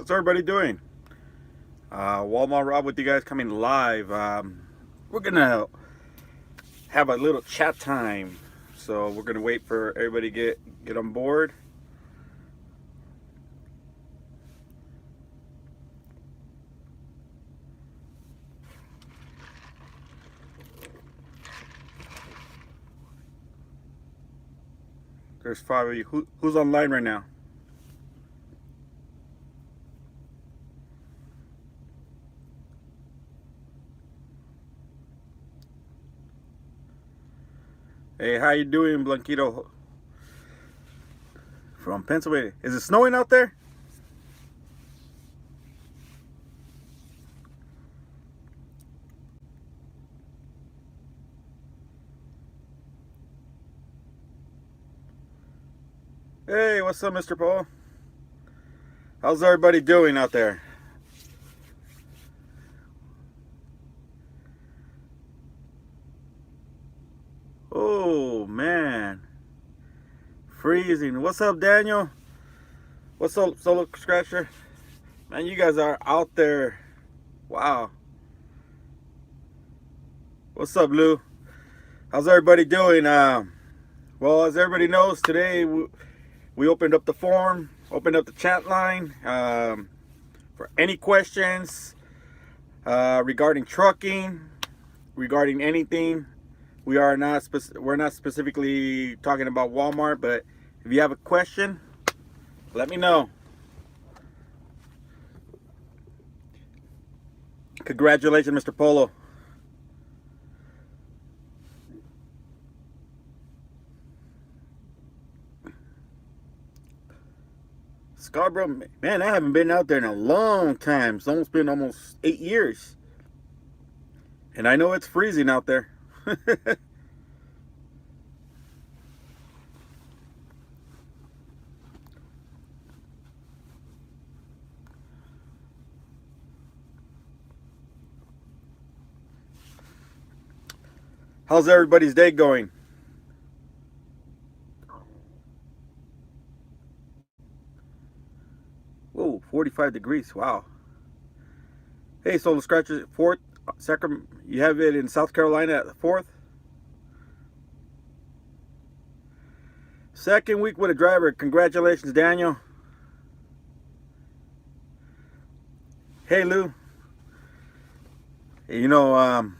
What's everybody doing? Walmart Rob with you guys coming live. We're gonna have a little chat time, so we're gonna wait for everybody to get on board. There's 5 of you. Who's online right now? Hey, how you doing, Blanquito? From Pennsylvania. Is it snowing out there? Hey, what's up, Mr. Paul? How's everybody doing out there? Oh, man. Freezing. What's up, Daniel? What's up, Solo Scratcher? Man, you guys are out there. Wow. What's up, Lou? How's everybody doing? Well, as everybody knows, today we opened up the forum, opened up the chat line for any questions regarding trucking, regarding anything. We're not specifically talking about Walmart, but if you have a question, let me know. Congratulations, Mr. Polo. Scarborough, man, I haven't been out there in a long time. It's almost been almost 8 years. And I know it's freezing out there. How's everybody's day going? Whoa, 45 degrees. Wow. Hey, Solar Scratcher, 4th, Sacramento. You have it in South Carolina at the 4th? Second week with a driver. Congratulations, Daniel. Hey, Lou. You know,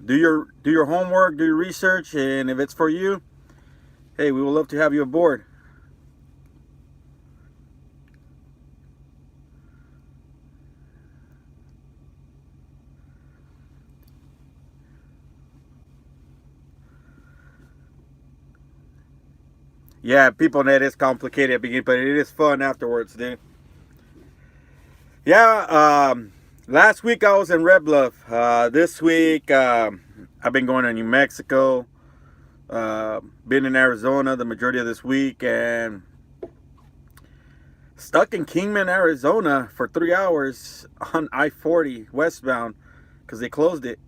do your homework, do your research, and if it's for you, hey, we would love to have you aboard. Yeah, people, that is complicated at the beginning, but it is fun afterwards, dude. Yeah, last week I was in Red Bluff. This week I've been going to New Mexico. Been in Arizona the majority of this week, and stuck in Kingman, Arizona for 3 hours on I-40 westbound because they closed it.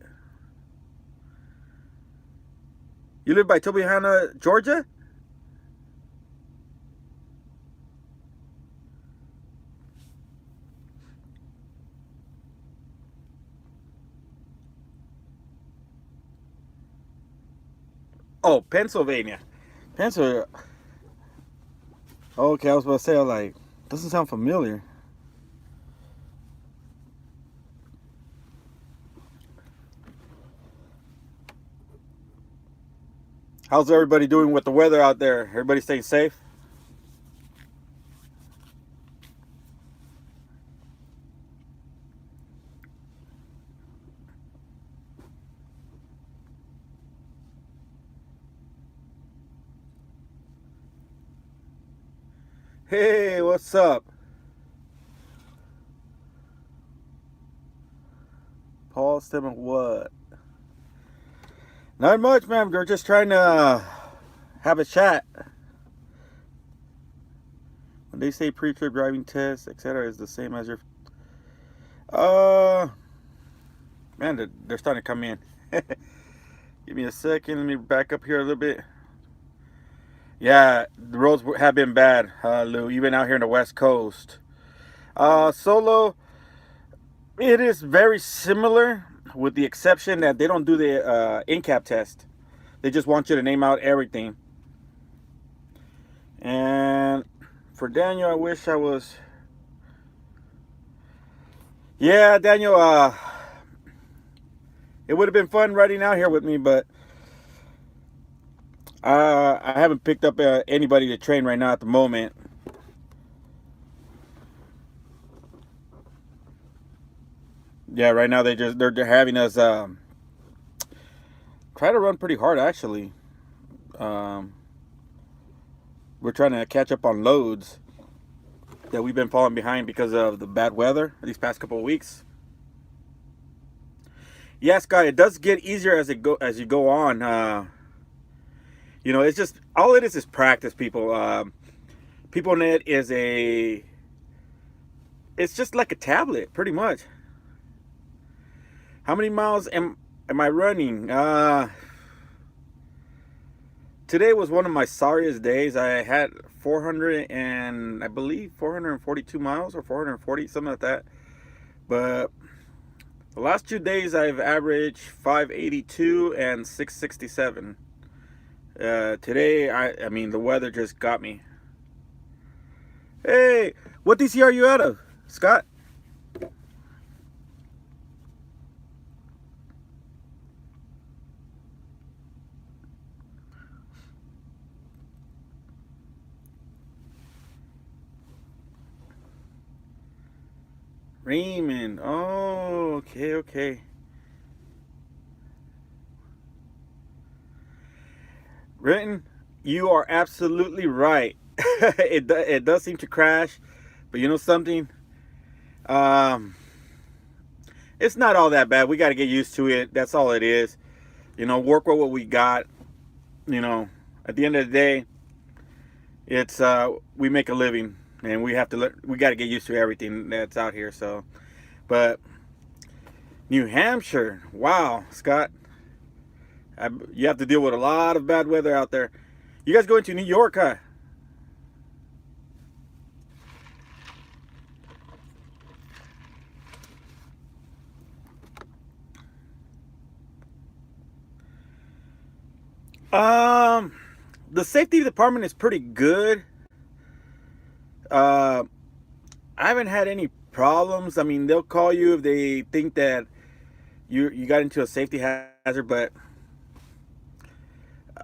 You live by Tobyhanna, Georgia? Oh, Pennsylvania. Pennsylvania. Okay, I was about to say, like, doesn't sound familiar. How's everybody doing with the weather out there? Everybody staying safe? Hey, what's up? Paul Stemmer, what? Not much, man. They're just trying to have a chat. When they say pre-trip driving test, etc., is the same as your... Uh, man, they're starting to come in. Give me a second. Let me back up here a little bit. Yeah, the roads have been bad, Lou, even out here in the West Coast. Solo, it is very similar, with the exception that they don't do the in-cab test. They just want you to name out everything. And for Daniel, I wish I was. Yeah, Daniel. It would have been fun riding out here with me, but I haven't picked up anybody to train right now at the moment. Yeah, right now they're having us try to run pretty hard actually. Um, we're trying to catch up on loads that we've been falling behind because of the bad weather these past couple of weeks. Yes, guy, it does get easier as you go on. It's just all it is practice, people. PeopleNet is it's just like a tablet, pretty much. How many miles am I running? Today was one of my sorriest days. I had 400 and I believe 442 miles or 440, something like that. But the last 2 days I've averaged 582 and 667. Today, I mean, the weather just got me. Hey, what DC are you out of, Scott? Raymond. Oh, okay. Renton, you are absolutely right. It does seem to crash, but you know something? Um, it's not all that bad. We got to get used to it. That's all it is. Work with what we got. At the end of the day, it's we make a living, and we got to get used to everything that's out here. So, but New Hampshire, wow, Scott, you have to deal with a lot of bad weather out there. You guys going to New York, huh? The safety department is pretty good. I haven't had any problems. I mean, they'll call you if they think that you got into a safety hazard, but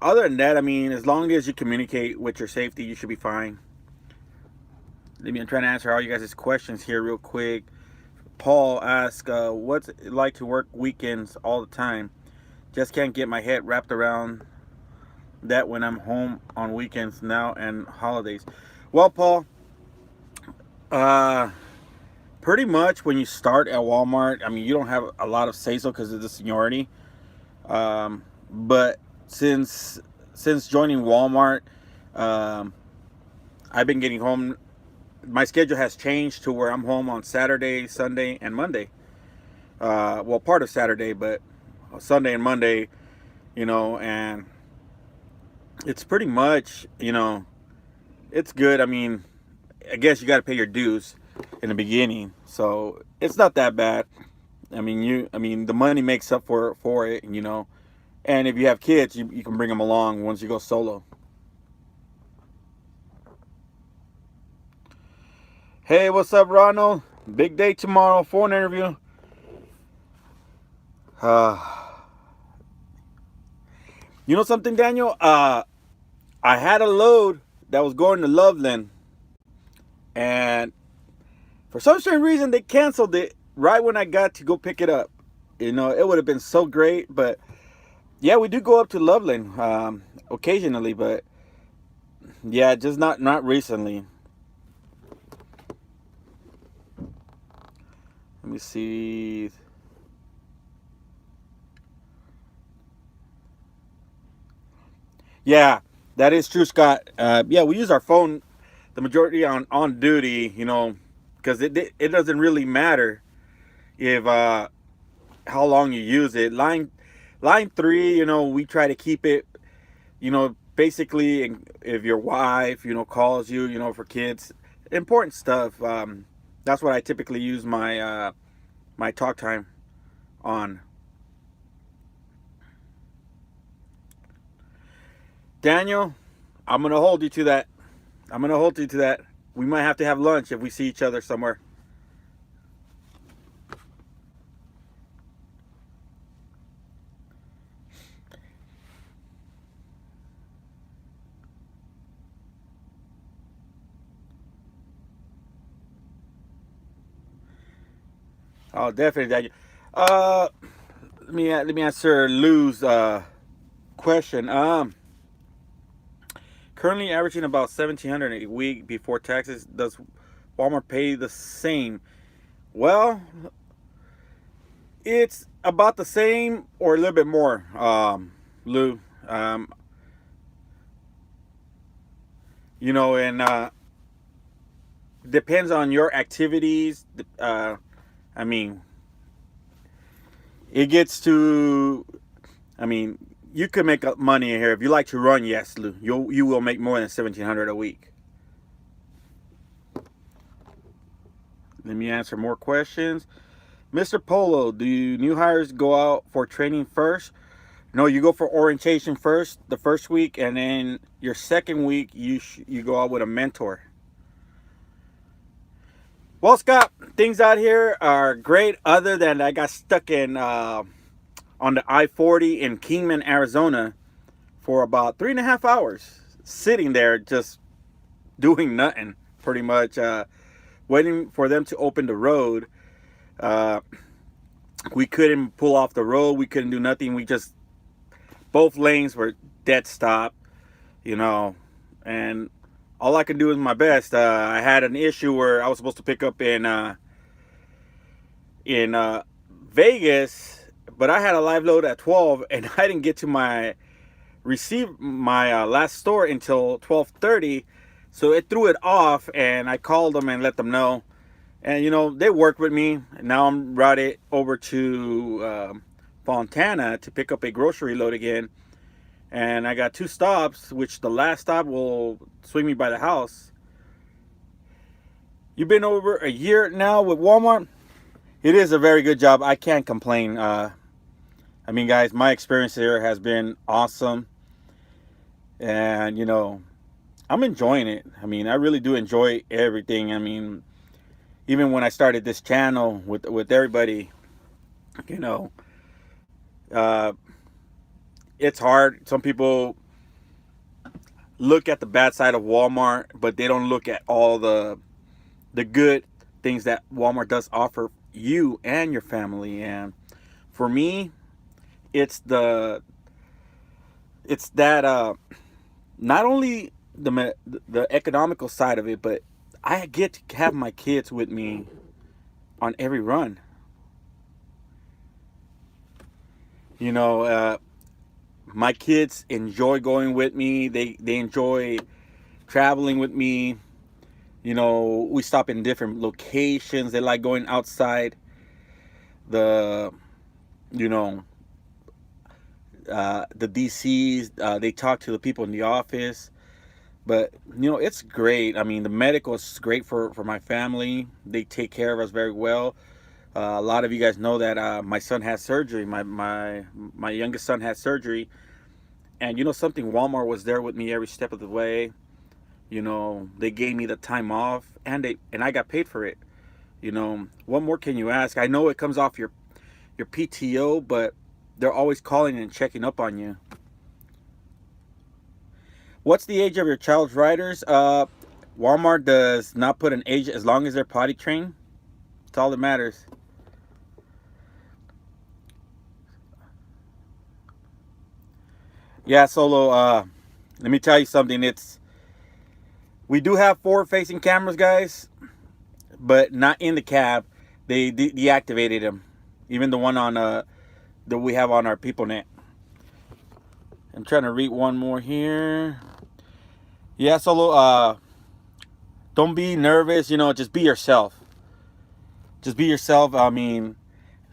other than that, I mean, as long as you communicate with your safety, you should be fine. I'm trying to answer all you guys' questions here real quick. Paul asks, what's it like to work weekends all the time? Just can't get my head wrapped around that when I'm home on weekends now and holidays. Well, Paul, pretty much when you start at Walmart, I mean, you don't have a lot of say-so because of the seniority. But since joining Walmart, I've been getting home. My schedule has changed to where I'm home on Saturday, Sunday, and Monday. Well, part of Saturday, but Sunday and Monday, and it's pretty much, it's good. I mean, I guess you got to pay your dues in the beginning, so it's not that bad. I mean, the money makes up for it, and if you have kids, you can bring them along once you go solo. Hey, what's up, Ronald? Big day tomorrow, phone interview. You know something, Daniel? I had a load that was going to Loveland, and for some strange reason, they canceled it right when I got to go pick it up. It would have been so great, but yeah, we do go up to Loveland occasionally, but yeah, just not recently. Let me see. Yeah, that is true, Scott. Yeah, we use our phone the majority on duty, because it doesn't really matter if how long you use it. Line 3, we try to keep it, basically if your wife, calls you, for kids, important stuff, That's what I typically use my my talk time on. Daniel, I'm gonna hold you to that. I'm gonna hold you to that. We might have to have lunch if we see each other somewhere. Oh, definitely, Daniel. Uh, let me answer Lou's question. Currently averaging about 1,700 a week before taxes. Does Walmart pay the same? Well, it's about the same or a little bit more, Lou. Um, and depends on your activities. I mean, it gets to. I mean, you can make money in here if you like to run. Yes, Lou, you will make more than 1,700 a week. Let me answer more questions. Mr. Polo, do new hires go out for training first? No, you go for orientation first, the first week, and then your second week you go out with a mentor. Well, Scott, things out here are great. Other than I got stuck in on the I-40 in Kingman, Arizona, for about 3.5 hours, sitting there just doing nothing, pretty much, waiting for them to open the road. We couldn't pull off the road. We couldn't do nothing. We just, both lanes were dead stop, and all I could do was my best. I had an issue where I was supposed to pick up in Vegas, but I had a live load at 12, and I didn't get to my last store until 12:30, so it threw it off, and I called them and let them know. And they worked with me. Now I'm routed over to Fontana to pick up a grocery load again. And I got 2 stops, which the last stop will swing me by the house. You've been over a year now with Walmart. It is a very good job. I can't complain. Guys, my experience here has been awesome. And, I'm enjoying it. I really do enjoy everything. Even when I started this channel with everybody, it's hard. Some people look at the bad side of Walmart, but they don't look at all the good things that Walmart does offer you and your family. And for me, it's that not only the economical side of it, but I get to have my kids with me on every run. My kids enjoy going with me. They enjoy traveling with me. We stop in different locations. They like going outside the DCs. They talk to the people in the office. But, it's great. The medical is great for my family. They take care of us very well. A lot of you guys know that my son had surgery. My youngest son had surgery. And something, Walmart was there with me every step of the way. They gave me the time off, and I got paid for it. What more can you ask? I know it comes off your PTO, but they're always calling and checking up on you. What's the age of your child's riders? Walmart does not put an age as long as they're potty trained. That's all that matters. Yeah, Solo, let me tell you something. We do have forward-facing cameras, guys, but not in the cab. They deactivated them. Even the one on that we have on our PeopleNet. I'm trying to read one more here. Yeah, Solo, don't be nervous. Just be yourself. Just be yourself.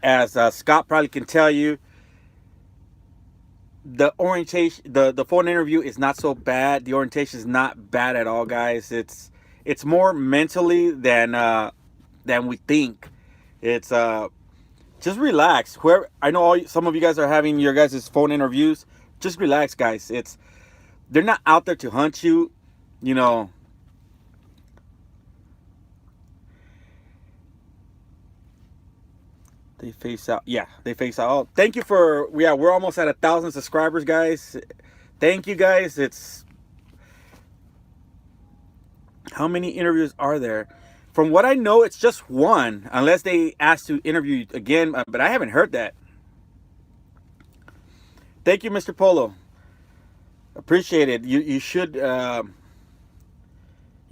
As Scott probably can tell you, the orientation, the phone interview is not so bad. The orientation is not bad at all, guys. It's more mentally than than we think. It's just relax. Where I know some of you guys are having your guys' phone interviews. Just relax, guys. They're not out there to hunt you, you know. They face out. Yeah, they face out. Oh, thank you for. Yeah, we're almost at 1,000 subscribers, guys. Thank you, guys. It's how many interviews are there? From what I know, it's just one, unless they ask to interview again. But I haven't heard that. Thank you, Mr. Polo. Appreciate it. You should. You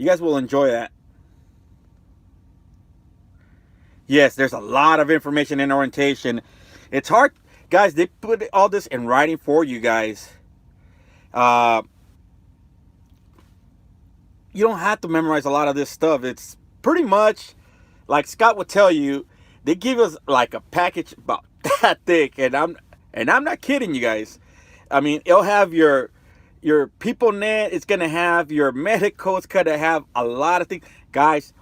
guys will enjoy that. Yes, there's a lot of information in orientation. It's hard, guys. They put all this in writing for you guys. You don't have to memorize a lot of this stuff. It's pretty much like Scott would tell you. They give us like a package about that thick, and I'm not kidding you guys. I mean, it'll have your people net. It's gonna have your medical. It's gonna have a lot of things, guys.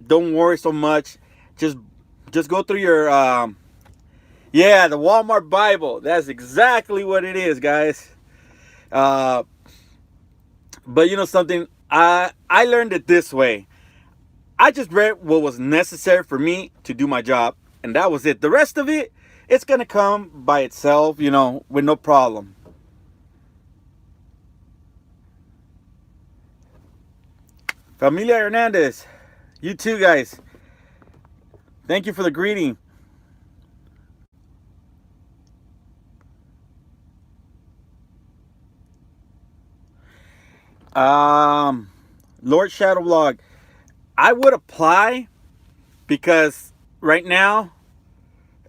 Don't worry so much. Just go through your yeah, the Walmart Bible. That's exactly what it is, guys. But you know something, I learned it this way. I just read what was necessary for me to do my job, and that was it. The rest of it, it's gonna come by itself, you know, with no problem. Familia Hernandez, you too, guys. Thank you for the greeting. Lord Shadowlog, I would apply because right now,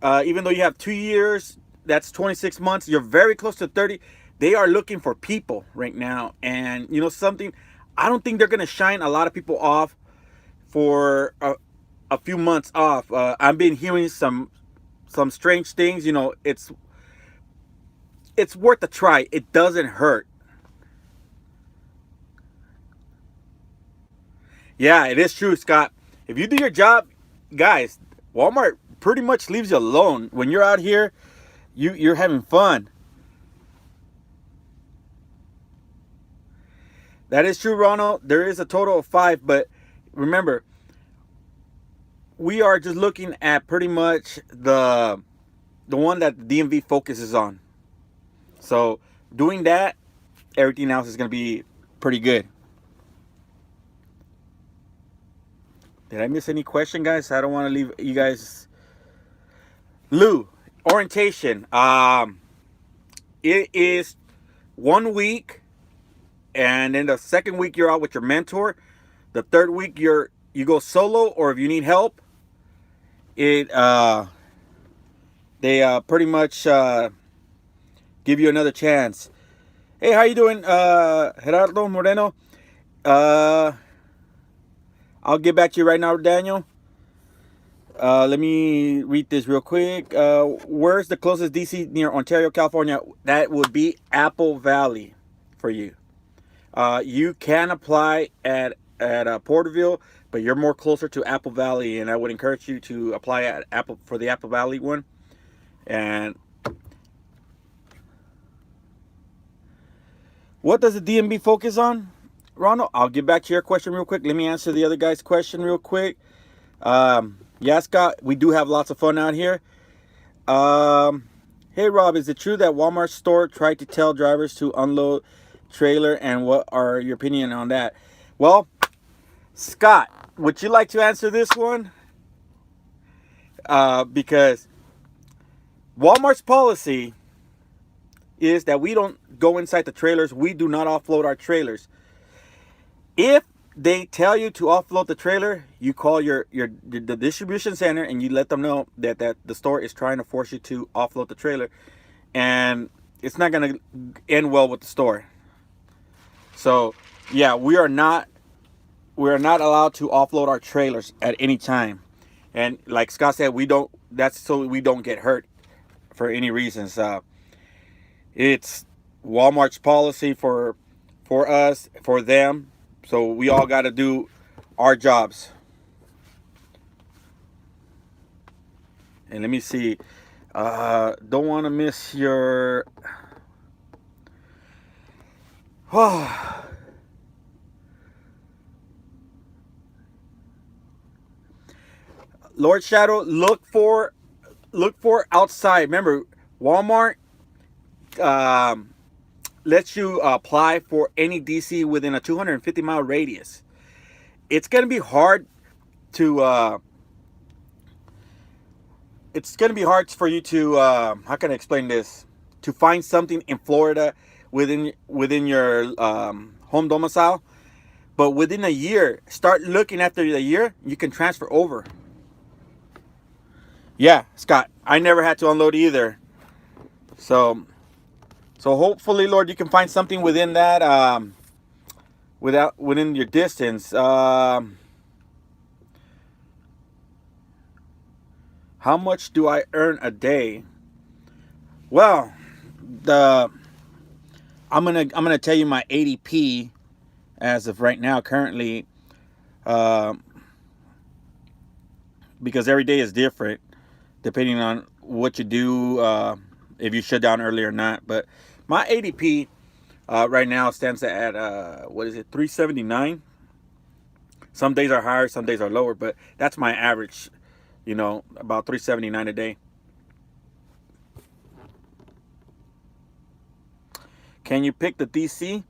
even though you have 2 years, that's 26 months, you're very close to 30. They are looking for people right now. And you know something? I don't think they're going to shine a lot of people off for a few months off. I've been hearing some strange things. You know, it's worth a try. It doesn't hurt. Yeah, it is true, Scott. If you do your job, guys, Walmart pretty much leaves you alone. When you're out here, you're having fun. That is true, Ronald. There is a total of 5, but remember, we are just looking at pretty much the one that the DMV focuses on. So doing that, everything else is going to be pretty good. Did I miss any question, guys? I don't want to leave you guys. Lou, orientation. It is 1 week, and then the second week you're out with your mentor. The third week you go solo, or if you need help, they pretty much give you another chance. Hey, how you doing, Gerardo Moreno? I'll get back to you right now, Daniel. Let me read this real quick. Where's the closest DC near Ontario, California? That would be Apple Valley for you. You can apply at Porterville, but you're more closer to Apple Valley, and I would encourage you to apply at for the Apple Valley one. And what does the DMV focus on, Ronald? I'll get back to your question real quick. Let me answer the other guy's question real quick. Yeah, Scott, we do have lots of fun out here. Hey, Rob, is it true that Walmart store tried to tell drivers to unload trailer, and what are your opinion on that? Well, Scott, would you like to answer this one? Because Walmart's policy is that we don't go inside the trailers. We do not offload our trailers. If they tell you to offload the trailer, you call the distribution center and you let them know that the store is trying to force you to offload the trailer, and it's not going to end well with the store. So yeah, we are not allowed to offload our trailers at any time. And like Scott said, that's so we don't get hurt for any reasons. It's Walmart's policy for us, for them. So we all got to do our jobs. And let me see. Don't want to miss your. Oh. Lord Shadow, look for outside. Remember, Walmart lets you apply for any DC within a 250-mile radius. It's gonna be hard to it's gonna be hard for you to how can I explain this? To find something in Florida within your home domicile, but within a year, start looking after the year, you can transfer over. Yeah, Scott, I never had to unload either. So hopefully, Lord, you can find something within that within your distance. How much do I earn a day? Well, the I'm gonna tell you my ADP as of right now, currently, uh, because every day is different depending on what you do, if you shut down early or not. But my ADP right now stands at what is it, 379. Some days are higher, some days are lower, but that's my average. About 379 a day. Can you pick the DC?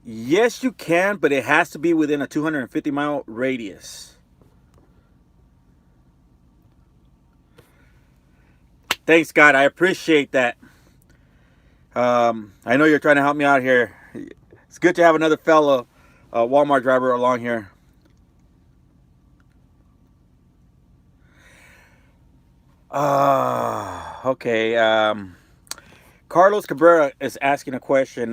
Yes, you can, but it has to be within a 250-mile radius. Thanks, God. I appreciate that. I know you're trying to help me out here. It's good to have another fellow Walmart driver along here. Okay. Carlos Cabrera is asking a question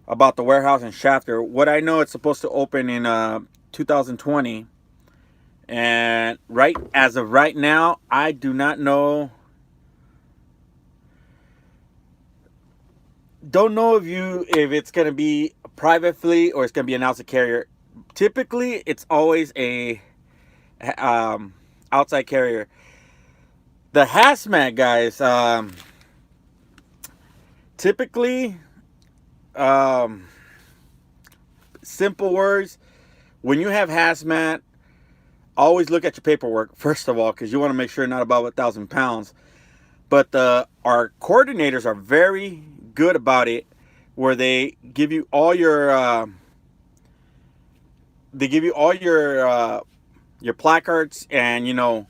about the warehouse in Shafter. What I know, it's supposed to open in 2020, and as of right now, I do not know. Don't know if it's gonna be a private fleet or it's gonna be an outside carrier. Typically, it's always a outside carrier. The Hazmat guys, typically, simple words. When you have Hazmat, always look at your paperwork first of all, because you want to make sure you're not above 1,000 pounds. But our coordinators are very good about it, where they give you all your your placards, and you're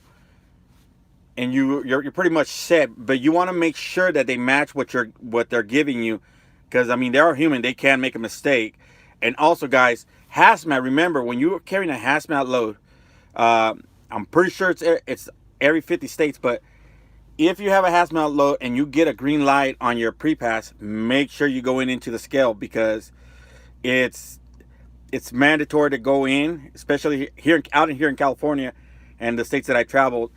pretty much set. But you want to make sure that they match what they're giving you, because I mean, they are human, they can make a mistake. And also, guys, Hazmat, remember, when you're carrying a Hazmat load, I'm pretty sure it's every 50 states, but if you have a Hazmat load and you get a green light on your pre-pass, make sure you go into the scale, because it's mandatory to go in, especially out here in California and the states that I traveled.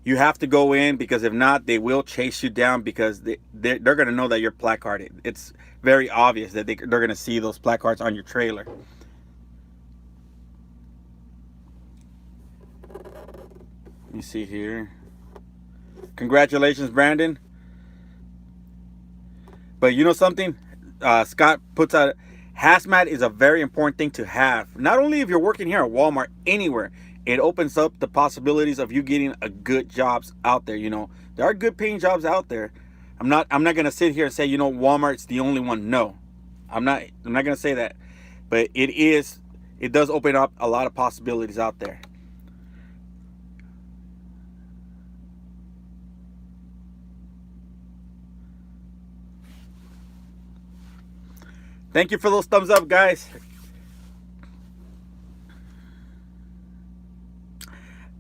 You have to go in, because if not, they will chase you down, because they're going to know that you're placarded. It's very obvious that they're going to see those placards on your trailer. Let me see here. Congratulations, Brandon. But you know something? Scott puts out, Hazmat is a very important thing to have. Not only if you're working here at Walmart, anywhere. It opens up the possibilities of you getting a good jobs out there. There are good paying jobs out there. I'm not gonna sit here and say, Walmart's the only one. No. I'm not gonna say that. But it does open up a lot of possibilities out there. Thank you for those thumbs up, guys.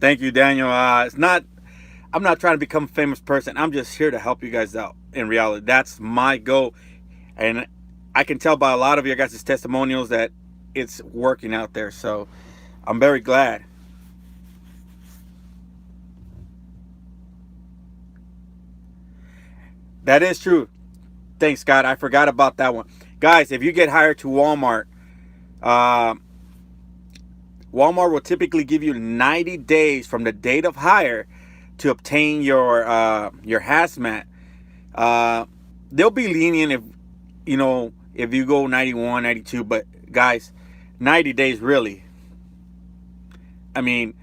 Thank you, Daniel. I'm not trying to become a famous person. I'm just here to help you guys out. In reality, that's my goal. And I can tell by a lot of your guys' testimonials that it's working out there. So I'm very glad. That is true. Thanks, Scott. I forgot about that one. Guys, if you get hired to Walmart, Walmart will typically give you 90 days from the date of hire to obtain your hazmat, they'll be lenient if if you go 91, 92. But guys, 90 days really. I mean,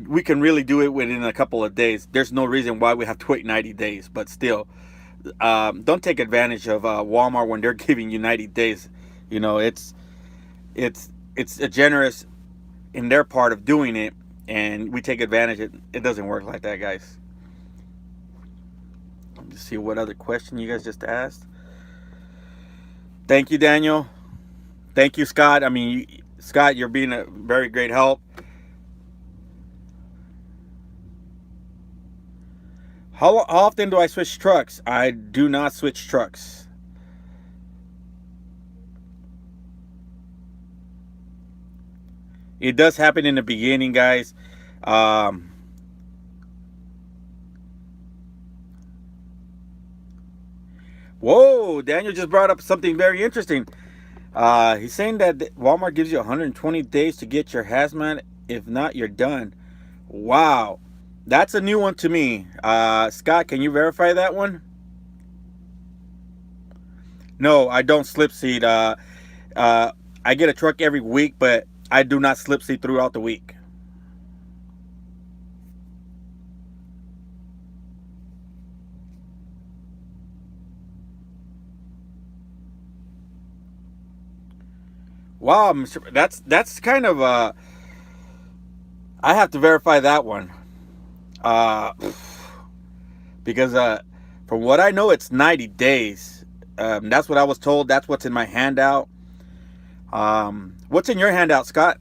we can really do it within a couple of days. There's no reason why we have to wait 90 days. But still, don't take advantage of Walmart when they're giving you 90 days. It's a generous in their part of doing it, and we take advantage. It doesn't work like that, guys. Let's see what other question you guys just asked. Thank you, Daniel. Thank you, Scott. I mean, Scott, you're being a very great help. How often do I switch trucks? I do not switch trucks. It does happen in the beginning, guys. Whoa, Daniel just brought up something very interesting. He's saying that Walmart gives you 120 days to get your hazmat. If not, you're done. Wow. That's a new one to me. Scott, can you verify that one? No, I don't slip seed. I get a truck every week, but I do not slip seed throughout the week. Wow, that's kind of I have to verify that one. Because from what I know, it's 90 days. That's what I was told. That's what's in my handout. What's in your handout, Scott?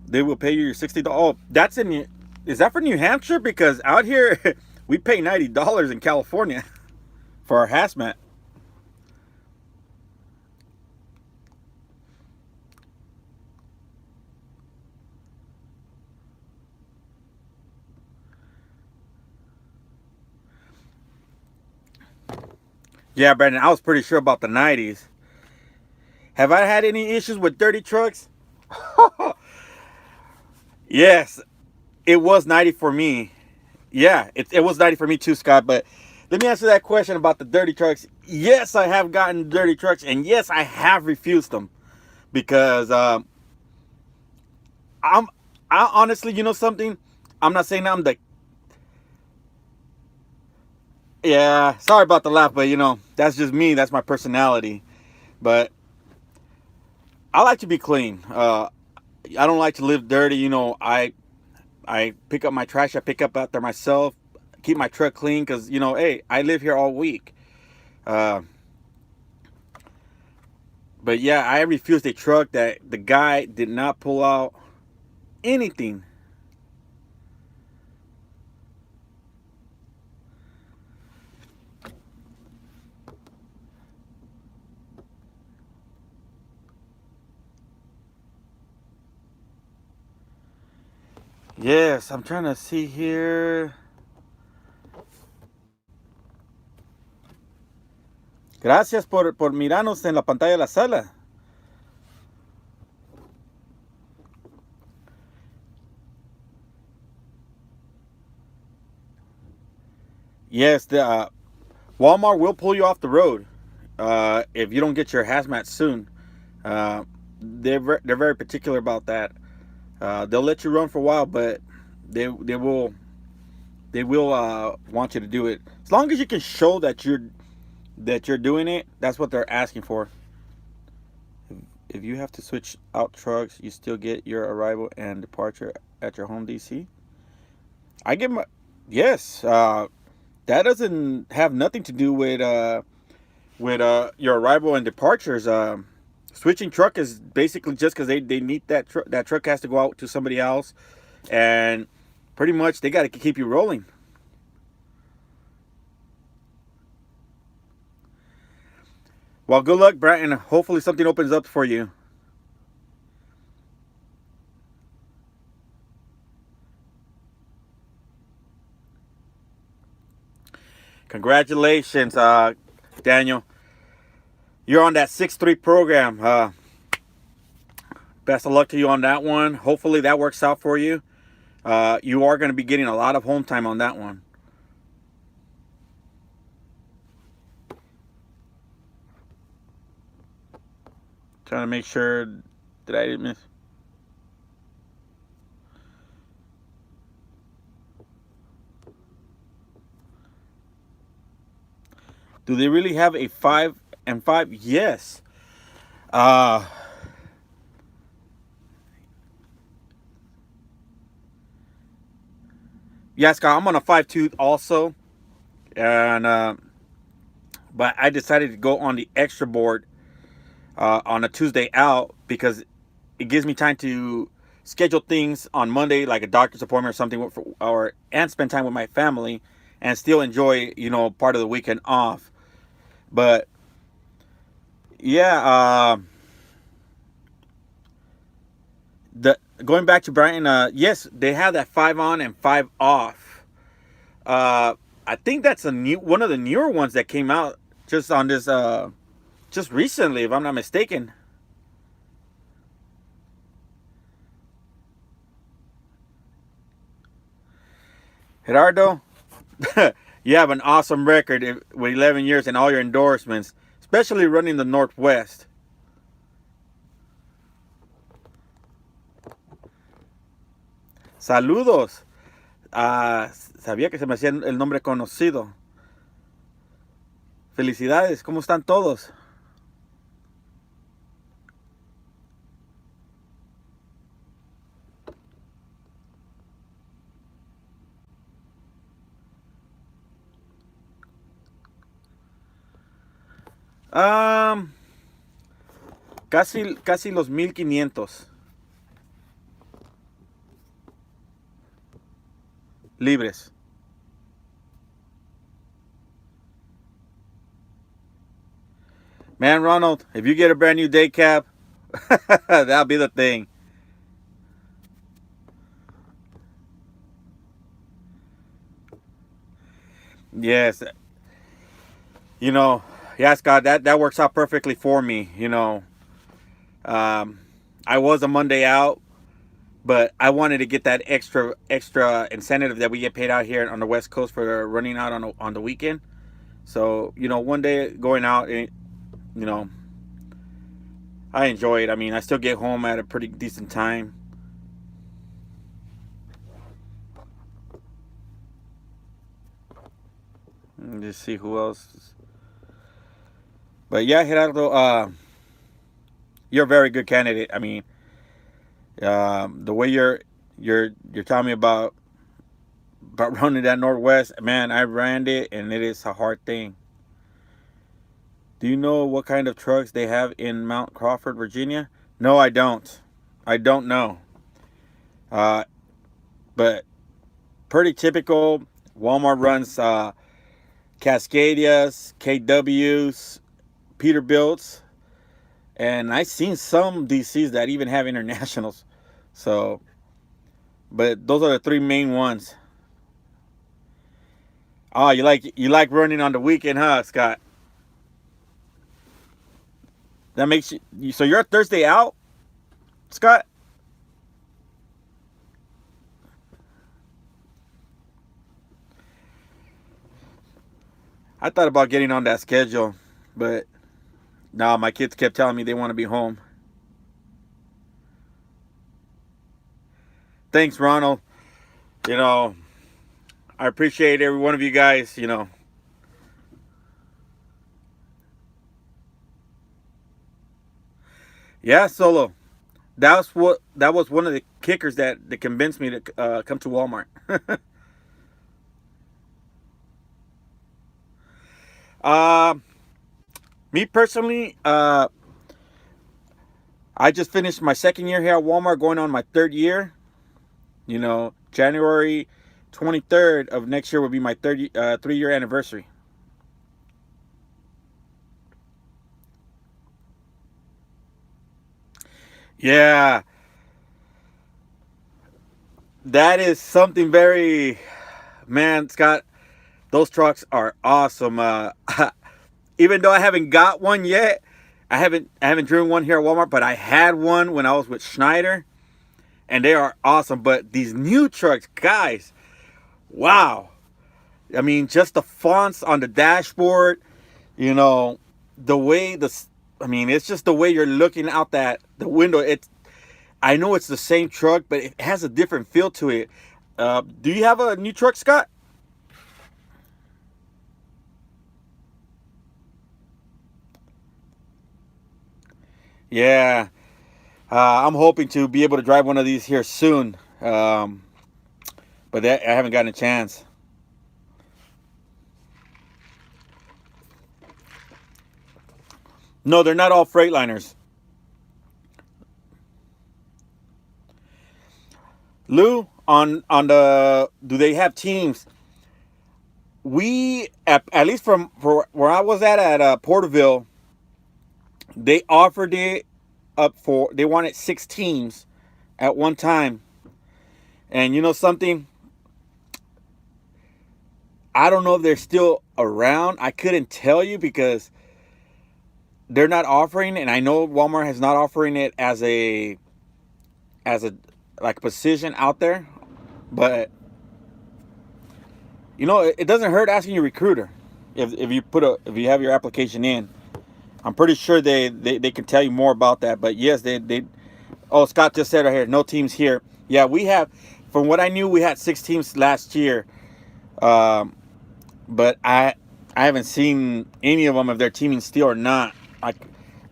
They will pay you your $60. Oh, that's in. Is that for New Hampshire? Because out here, we pay $90 in California for our hazmat. Yeah, Brandon, I was pretty sure about the 90s. Have I had any issues with dirty trucks? Yes, it was 90 for me. Yeah, it was 90 for me too, Scott. But let me answer that question about the dirty trucks. Yes, I have gotten dirty trucks, and yes, I have refused them because I honestly, you know something? I'm not saying I'm the. Yeah, sorry about the laugh, but that's just me. That's my personality. But I like to be clean. I don't like to live dirty. I pick up my trash. I pick up after myself. Keep my truck clean because hey, I live here all week. But yeah, I refused a truck that the guy did not pull out anything. Yes, I'm trying to see here. Gracias por mirarnos en la pantalla de la sala. Yes, the Walmart will pull you off the road if you don't get your hazmat soon. They're very particular about that. They'll let you run for a while, but they will want you to do it as long as you can show that you're doing it. That's what they're asking for. If you have to switch out trucks, you still get your arrival and departure at your home DC. I give my yes. That doesn't have nothing to do with your arrival and departures. Switching truck is basically just because they need that truck. That truck has to go out to somebody else, and pretty much they got to keep you rolling. Well, good luck, Bratton. Hopefully something opens up for you. Congratulations, Daniel. You're on that 6-3 program. Best of luck to you on that one. Hopefully that works out for you. You are going to be getting a lot of home time on that one. Trying to make sure that I didn't miss. Do they really have a 5-5? Yes. Yeah, Scott, I'm on a 5-2 also. And but I decided to go on the extra board on a Tuesday out because it gives me time to schedule things on Monday, like a doctor's appointment or something, and spend time with my family and still enjoy, part of the weekend off. But yeah, going back to Brighton, yes, they have that 5 on and 5 off. I think that's one of the newer ones that came out just on this just recently, if I'm not mistaken. Gerardo, you have an awesome record with 11 years and all your endorsements, especially running the Northwest. Saludos. Sabía que se me hacía el nombre conocido. Felicidades, ¿cómo están todos? Casi los 1500 libres. Man, Ronald, if you get a brand new day cab, that'll be the thing. Yes. Yeah, Scott, that works out perfectly for me. I was a Monday out, but I wanted to get that extra incentive that we get paid out here on the West Coast for running out on the weekend. So one day going out, I enjoy it. I mean, I still get home at a pretty decent time. Just see who else. But yeah, Gerardo, you're a very good candidate. I mean, the way you're telling me about running that Northwest, man, I ran it and it is a hard thing. Do you know what kind of trucks they have in Mount Crawford, Virginia? No, I don't. I don't know. But pretty typical. Walmart runs Cascadias, KWs, Peterbilts, and I've seen some DCs that even have internationals. So, but those are the 3 main ones. Oh, you like running on the weekend, huh, Scott? That makes you so you're a Thursday out, Scott? I thought about getting on that schedule, but no, my kids kept telling me they want to be home. Thanks, Ronald. I appreciate every one of you guys. Yeah, Solo. That was one of the kickers that convinced me to come to Walmart. uh, Me personally, I just finished my 2nd year here at Walmart, going on my 3rd year. January 23rd of next year will be my 3-year anniversary. Yeah, that is something very, man, Scott. Those trucks are awesome. Even though I haven't got one yet, I haven't driven one here at Walmart, but I had one when I was with Schneider, and they are awesome. But these new trucks, guys, wow. I mean, just the fonts on the dashboard, you know, the way I mean, it's just the way you're looking out the window. I know it's the same truck, but it has a different feel to it. Do you have a new truck, Scott? Yeah, I'm hoping to be able to drive one of these here soon, but I haven't gotten a chance. No, they're not all Freightliners. Lou, on the do they have teams? We at least from for where I was at Porterville, they offered it up for they wanted 6 teams at one time. And you know something? I don't know if they're still around. I couldn't tell you because they're not offering, and I know Walmart has not offering it as a like position out there. But you know, it doesn't hurt asking your recruiter if you have your application in. I'm pretty sure they can tell you more about that. But yes, they oh, Scott just said right here, no teams here. Yeah, we have. From what I knew, we had 6 teams last year. Um, but I haven't seen any of them if they're teaming still or not.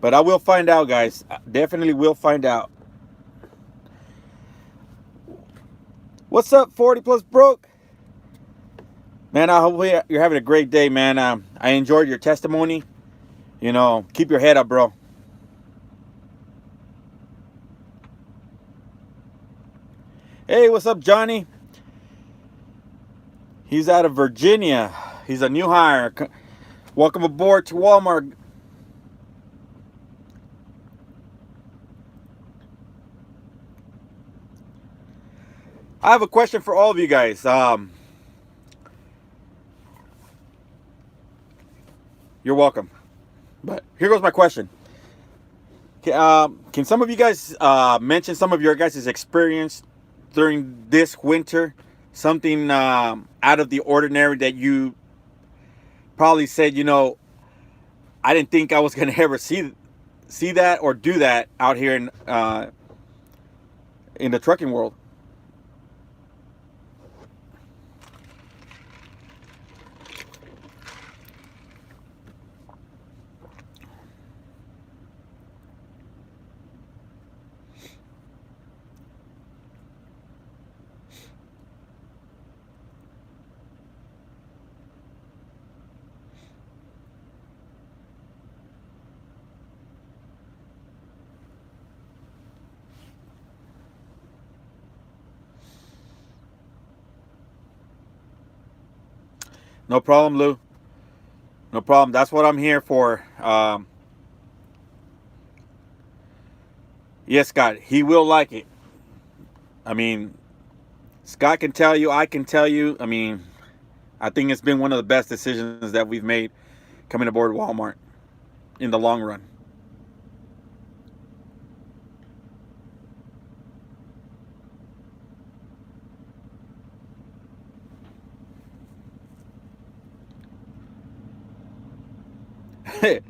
But I will find out, guys. I definitely will find out. What's up, 40 plus broke? Man, I hope you're having a great day, man. I enjoyed your testimony. You know, keep your head up, bro. Hey, what's up, Johnny? He's out of Virginia. He's a new hire. Welcome aboard to Walmart. I have a question for all of you guys. You're welcome. But here goes my question. Can some of you guys mention some of your guys' experience during this winter? Something out of the ordinary that you probably said, you know, I didn't think I was going to ever see that or do that out here in the trucking world. No problem, Lou. No problem. That's what I'm here for. Yes, Scott, he will like it. I mean, Scott can tell you, I can tell you. I mean, I think it's been one of the best decisions that we've made coming aboard Walmart in the long run.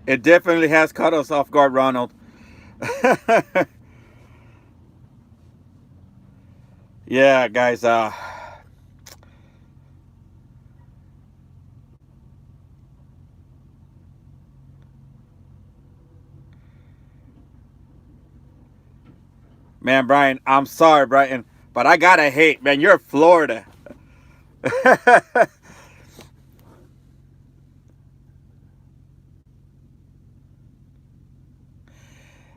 It definitely has caught us off guard, Ronald. Yeah, guys. Man, Brian, I'm sorry, Brian, but I gotta hate, man. You're Florida.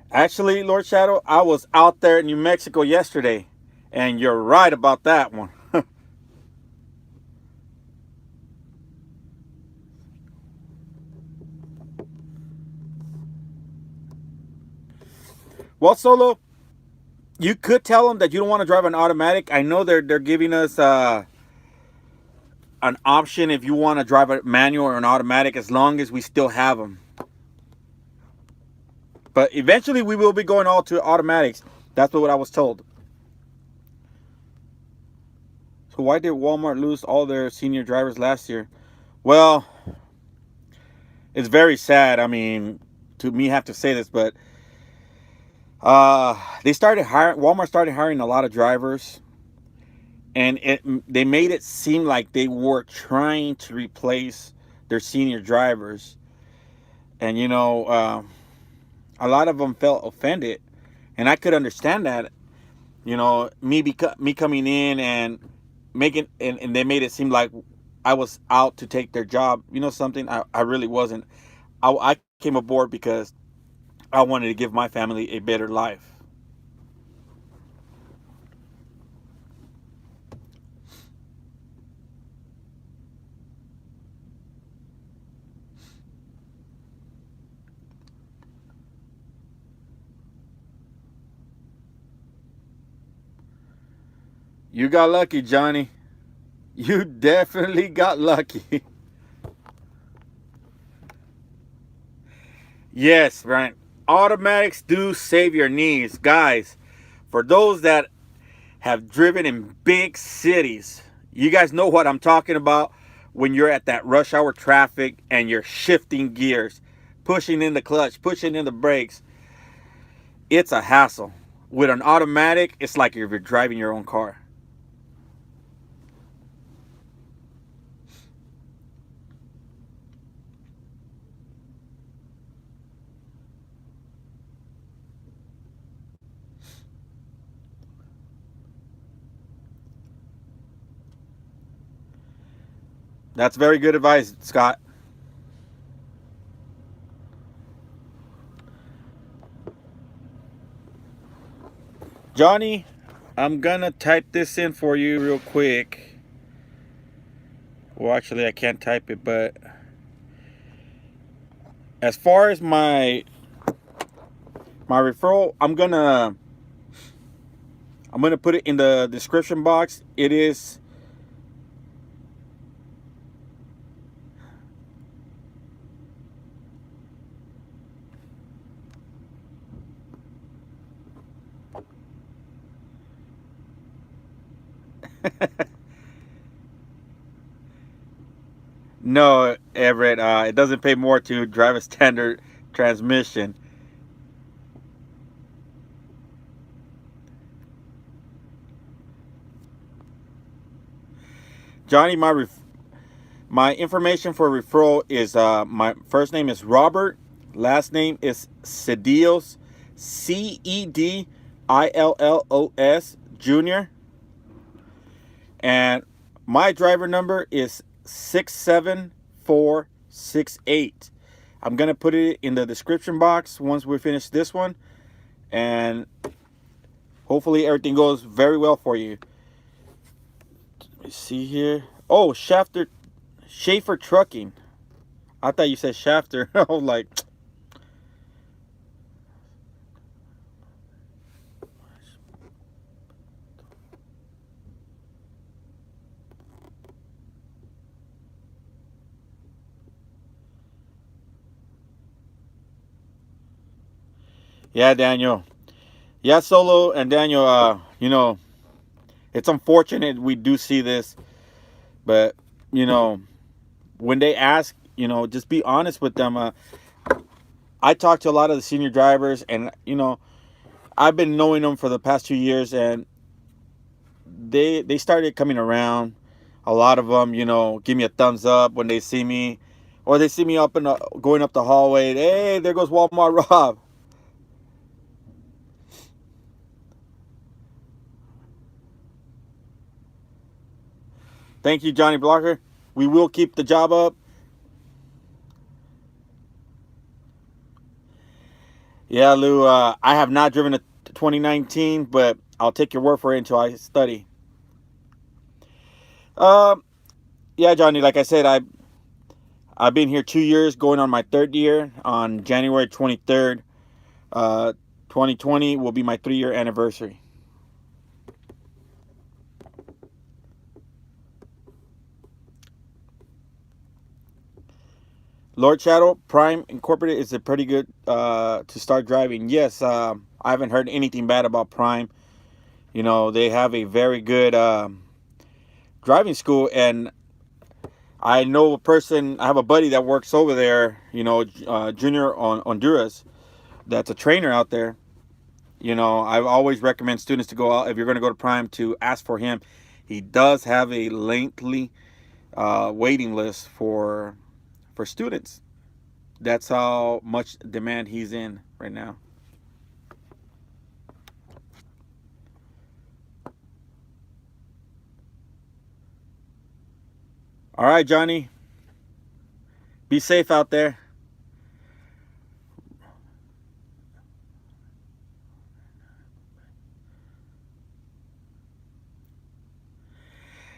Actually, Lord Shadow, I was out there in New Mexico yesterday, and you're right about that one. Well, Solo, you could tell them that you don't want to drive an automatic. I know they're giving us an option if you want to drive a manual or an automatic, as long as we still have them. But eventually we will be going all to automatics. That's what I was told. So why did Walmart lose all their senior drivers last year? Well, it's very sad. I mean, to me have to say this, but Walmart started hiring a lot of drivers, and they made it seem like they were trying to replace their senior drivers. And a lot of them felt offended, and I could understand that. Me coming in and and they made it seem like I was out to take their job. You know something? I really wasn't. I came aboard because I wanted to give my family a better life. You got lucky, Johnny. You definitely got lucky. Yes, Brian. Automatics do save your knees. Guys, for those that have driven in big cities, you guys know what I'm talking about when you're at that rush hour traffic and you're shifting gears, pushing in the clutch, pushing in the brakes. It's a hassle. With an automatic, it's like you're driving your own car. That's very good advice, Scott. Johnny, I'm gonna type this in for you real quick. Well, actually, I can't type it, but as far as my referral, I'm gonna put it in the description box. It is no, Everett. It doesn't pay more to drive a standard transmission. Johnny, my information for referral is my first name is Robert, last name is Cedillos, Cedillos Jr. And my driver number is 67468. I'm going to put it in the description box once we finish this one. And hopefully everything goes very well for you. Let me see here. Oh, Schaefer Trucking. I thought you said Shafter. I was like, yeah, Daniel. Yeah, Solo and Daniel, it's unfortunate we do see this, but, when they ask, just be honest with them. I talked to a lot of the senior drivers, and, I've been knowing them for the past 2 years, and they started coming around. A lot of them, give me a thumbs up when they see me, or they see me going up the hallway. Hey, there goes Walmart Rob. Thank you, Johnny Blocker. We will keep the job up. Yeah, Lou, I have not driven a 2019, but I'll take your word for it until I study. Um, yeah, Johnny, like I said, I've been here 2 years, going on my third year on January 23rd. 2020 will be my 3-year anniversary. Lord Shadow, Prime Incorporated is a pretty good to start driving. Yes, I haven't heard anything bad about Prime. You know, they have a very good driving school, and I know a person, I have a buddy that works over there, you know, Junior on Honduras, that's a trainer out there. You know, I always recommend students to go out, if you're going to go to Prime, to ask for him. He does have a lengthy waiting list for students. That's how much demand he's in right now. All right, Johnny. Be safe out there.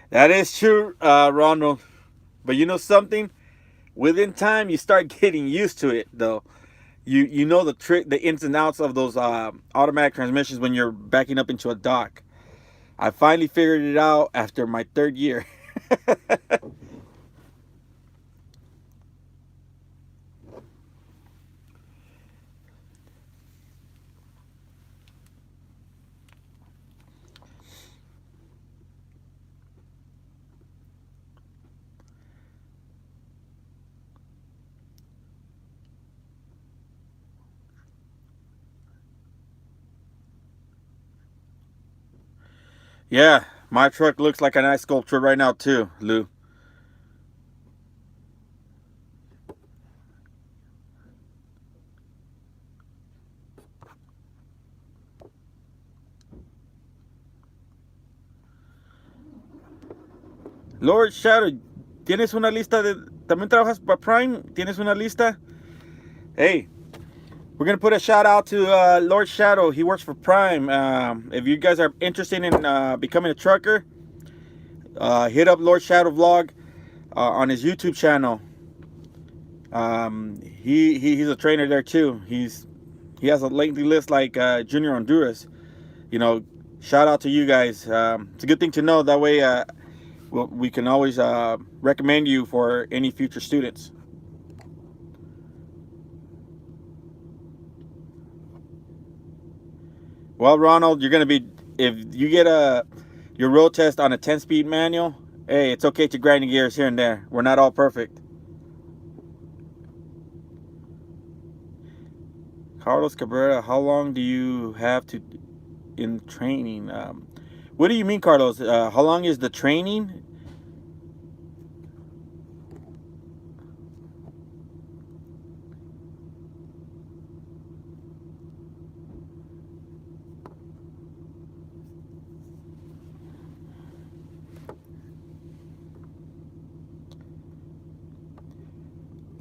That is true, Ronald. But you know something? Within time, you start getting used to it, though. You know the trick, the ins and outs of those automatic transmissions when you're backing up into a dock. I finally figured it out after my 3rd year. Yeah, my truck looks like a nice sculpture right now too, Lou. Lord Shadow, ¿tienes una lista de... ¿También trabajas para Prime? ¿Tienes una lista? Hey, we're going to put a shout out to Lord Shadow. He works for Prime. If you guys are interested in becoming a trucker, hit up Lord Shadow Vlog on his YouTube channel. He's a trainer there too. He has a lengthy list like Junior Honduras. You know, shout out to you guys. It's a good thing to know. That way, we can always recommend you for any future students. Well, Ronald, you're gonna be, if you get your road test on a 10-speed manual, hey, it's okay to grind your gears here and there. We're not all perfect. Carlos Cabrera, how long do you have to in training? What do you mean, Carlos? How long is the training?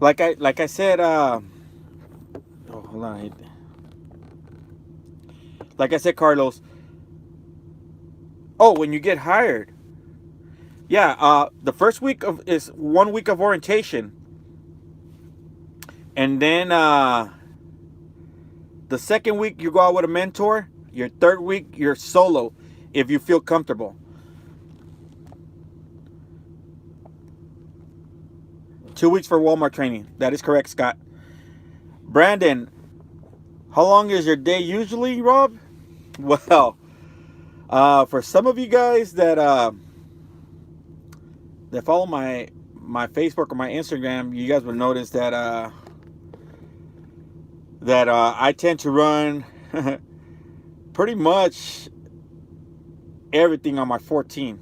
Like I said, oh, hold on. Like I said, Carlos. Oh, when you get hired. Yeah, the first week is 1 week of orientation. And then the second week you go out with a mentor. Your 3rd week you're solo if you feel comfortable. 2 weeks for Walmart training. That is correct, Scott. Brandon, how long is your day usually, Rob? Well, for some of you guys that follow my Facebook or my Instagram, you guys will notice that I tend to run pretty much everything on my 14,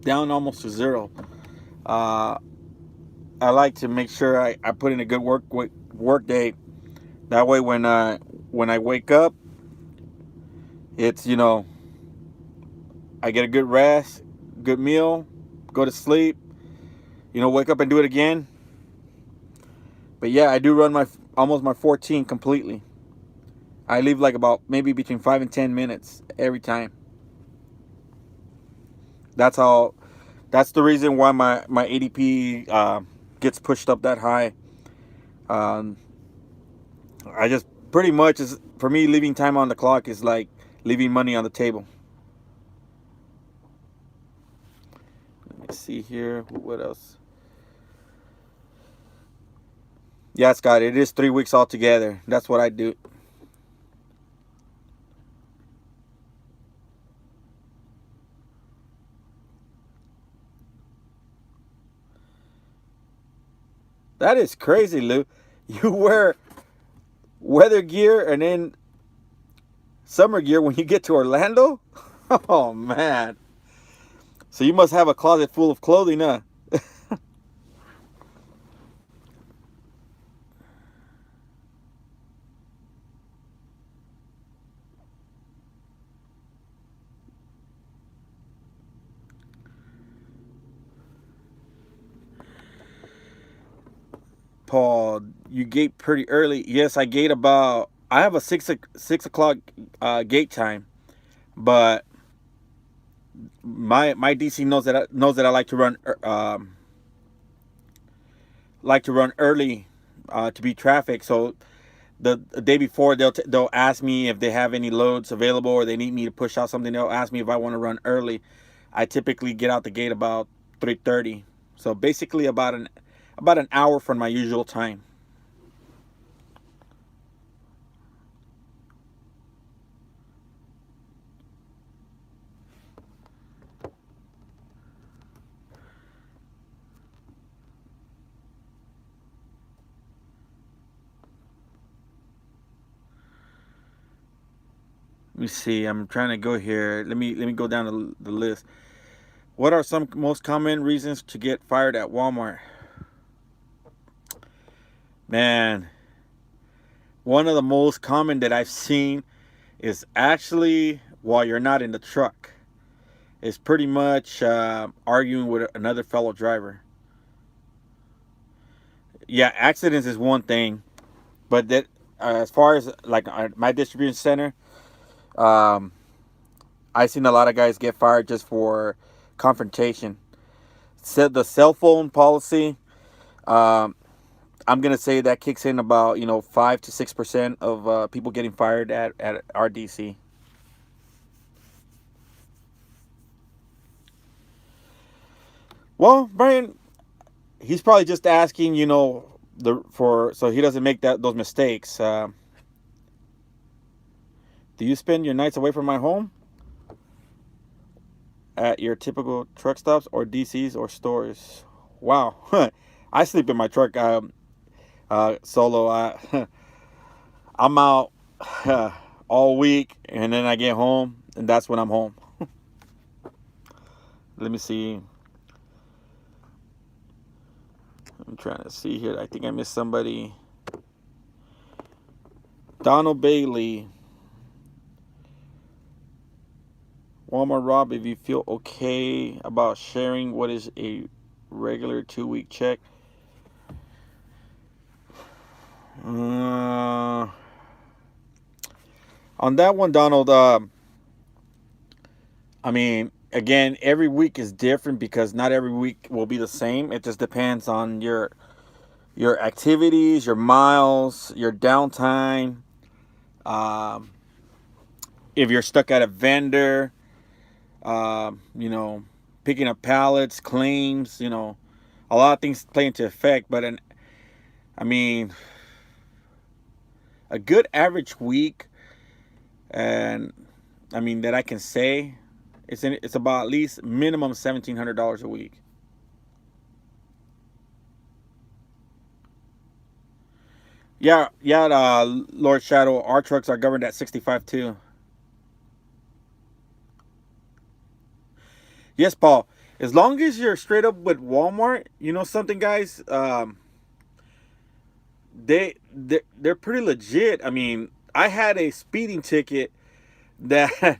down almost to 0. I like to make sure I put in a good work day. That way, when I wake up, it's, you know, I get a good rest, good meal, go to sleep, you know, wake up and do it again. But yeah, I do run almost my 14 completely. I leave like about maybe between 5 and 10 minutes every time. That's the reason why my ADP gets pushed up that high. I just pretty much is, for me, leaving time on the clock is like leaving money on the table. Let me see here. What else? Yeah, Scott, it is 3 weeks altogether. That's what I do. That is crazy, Lou. You wear weather gear and then summer gear when you get to Orlando? Oh, man. So you must have a closet full of clothing, huh? Paul, you gate pretty early. Yes, I gate about. I have a 6 o'clock gate time, but my DC knows that I like to run early to beat traffic. So the day before they'll ask me if they have any loads available or they need me to push out something. They'll ask me if I want to run early. I typically get out the gate about 3:30. So basically about an hour from my usual time. Let me see. I'm trying to go here. Let me go down the list. What are some most common reasons to get fired at Walmart? Man, one of the most common that I've seen is actually while you're not in the truck. It's pretty much arguing with another fellow driver. Yeah, accidents is one thing, but that as far as like my distribution center, um, I've seen a lot of guys get fired just for confrontation. Said the cell phone policy. Um, I'm gonna say that kicks in about 5 to 6% of people getting fired at RDC. Well, Brian, he's probably just asking, so he doesn't make those mistakes. Do you spend your nights away from my home at your typical truck stops or DCs or stores? Wow, I sleep in my truck solo. I'm out all week, and then I get home, and that's when I'm home. Let me see. I'm trying to see here. I think I missed somebody. Donald Bailey. Walmart Rob, if you feel okay about sharing what is a regular 2-week check. On that one, Donald, I mean, again, every week is different because not every week will be the same. It just depends on your activities, your miles, your downtime. If you're stuck at a vendor, picking up pallets, claims, a lot of things play into effect. But I mean, a good average week, and I mean that I can say, it's about at least minimum $1,700 a week. Yeah, Lord Shadow, our trucks are governed at 65 too. Yes, Paul. As long as you're straight up with Walmart, you know something, guys. They're pretty legit. I mean, I had a speeding ticket that